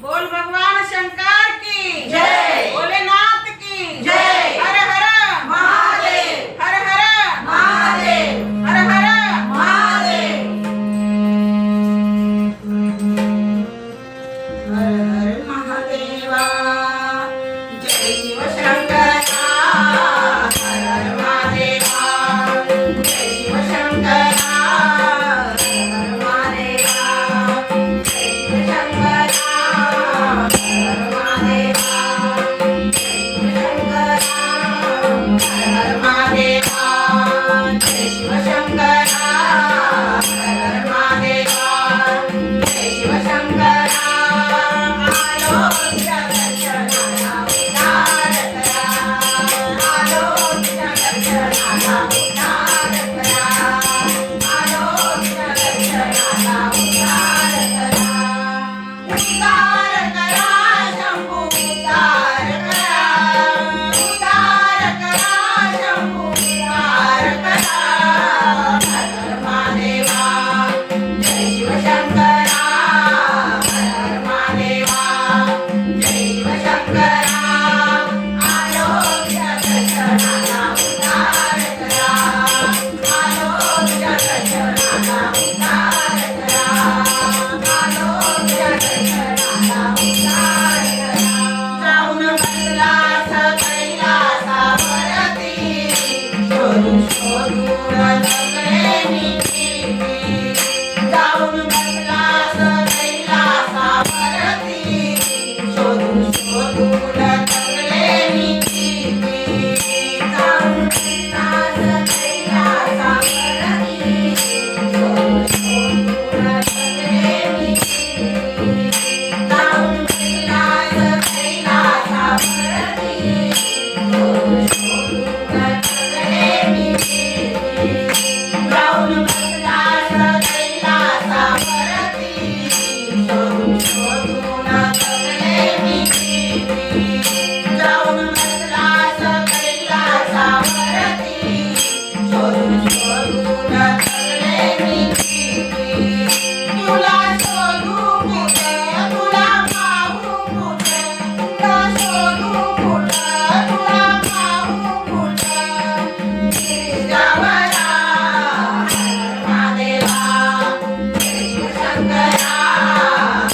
बोल भगवान शंकर की जय। भोलेनाथ की जय। हर हर महादेव। हर हर महादेव। हर हर महादेव। हर हर महादेवा। जय शिव शंकरा। हर हर महादेवा। जय शिव शंकरा। हर हर महादेवा। जय शिव शंकरा। हर हर महादेवा। जय शिव शंकरा। हर हर महादेवा। जय शिव शंकरा। हर हर महादेवा। जय शिव शंकरा। आलो जगदर्शनाला उद्धार करा. आलो जगदर्शनाला उद्धार करा. आलो जगदर्शनाला उद्धार करा. उद्धार करा शंभू उद्धार करा. उद्धार करा शंभू उद्धार करा. हर हर महादेवा. जय शिव शंकरा. हर हर महादेवा. जय शिव शंकरा. आलो जगदर्शनाला उद्धार करा. आलो जगदर्शनाला उद्धार करा. आलो जगदर्शनाला उद्धार करा. जाऊन बसला कैलासावरती. शोधून शोधून सगळे निघिती. जाऊन बसला कैलासावरती. शोधून शोधून सगळे निघिती. जाऊन बसला कैलासावरती. शोधून शोधून सगळे निघिती. जाऊन बसला कैलासावरती. शोधून शोधून सगळे निघिती. जाऊन बसला कैलासावरती. शोधून शोधून सगळे निघिती. जाऊन बसला कैलासावरती. शोधून शोधून सगळे निघिती. तुला शोधू कुठे, तुला पाहू कुठे. तुला शोधू कुठे, तुला पाहू कुठे. गिरिजावरा. हर हर महादेवा. जय शिव शंकरा.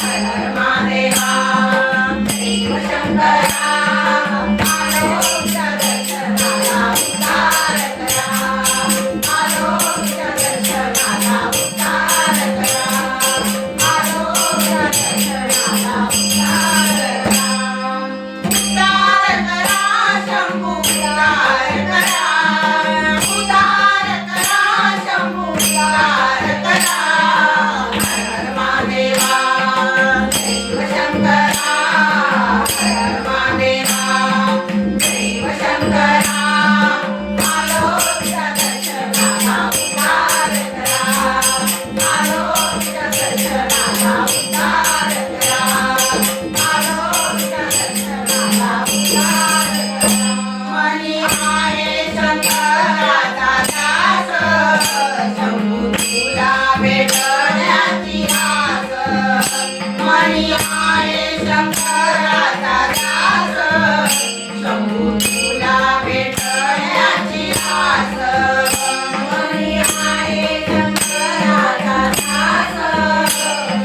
हर हर महादेवा. जय शिव शंकरा. आलो जगदर्शनाला उद्धार करा. आलो जगदर्शनाला उद्धार करा. आलो जगदर्शनाला उद्धार करा. उद्धार करा शंभू उद्धार करा. उद्धार करा शंभू उद्धार करा. हर हर महादेवा. जय शिव शंकरा. हर हर महादेवा. जय शिव शंकरा. आलो जगदर्शनाला उद्धार करा. आलो जगदर्शनाला उद्धार करा. आलो जगदर्शनाला उद्धार करा. मनी आहे शंकराचा दास. शंभू तुला भेटण्याची आस. मनी आहे शंकराचा दास. शंभू तुला भेटण्याची आस. मनी आहे शंकराचा दास.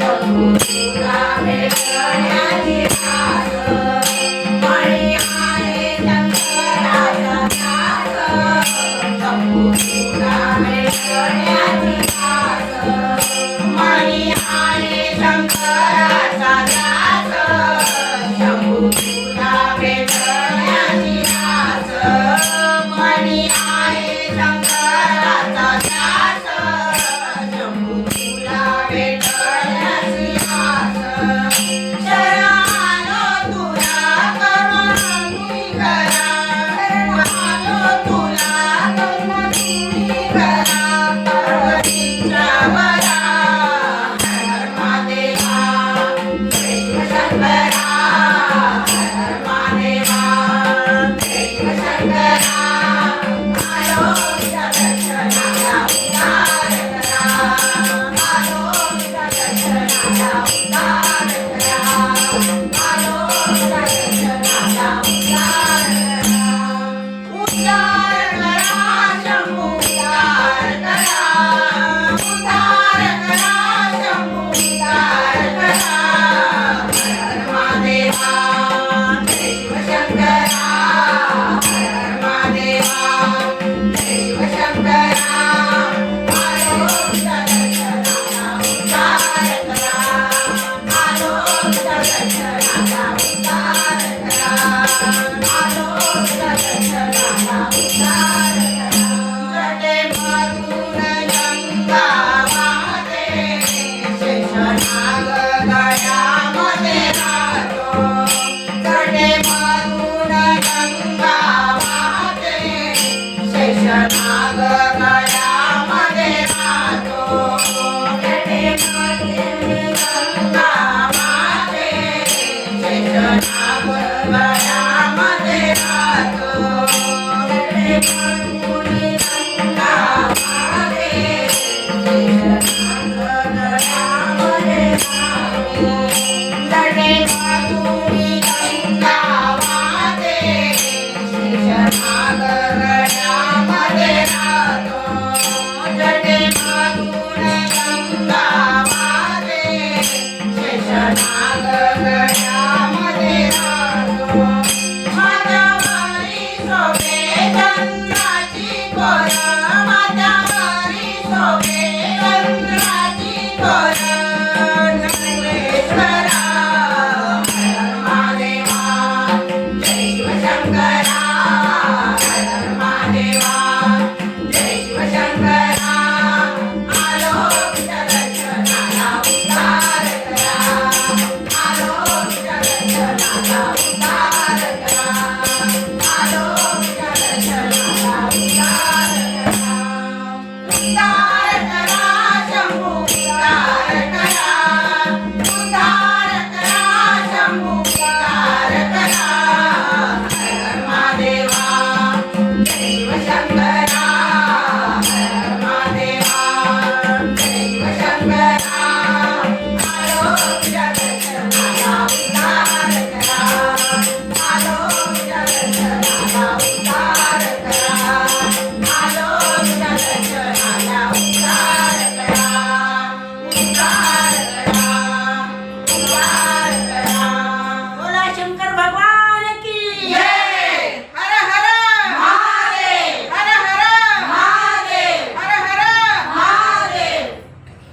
शंभू तुला भेटण्याची आस. मनी आहे शंकराचा दास. शंभू तुला भेटण्याची आस. मनी आहे शंकराचा दास. नाग गणेश